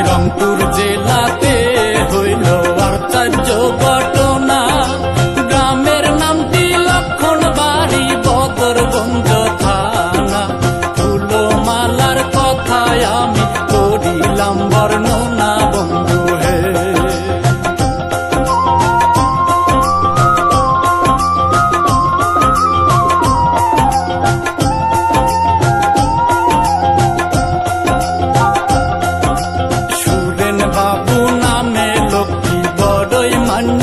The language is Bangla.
রংপুর জেলাতে হইল আশ্চর্য ঘটনা, গ্রামের নামটি লক্ষণ বাড়ি, বদরগঞ্জ থানা। ফুলো মালার কথায় আমি করিলাম বর্ণনা বন্ধু হে। বাবু নামে লোকটি বড়ই মান্য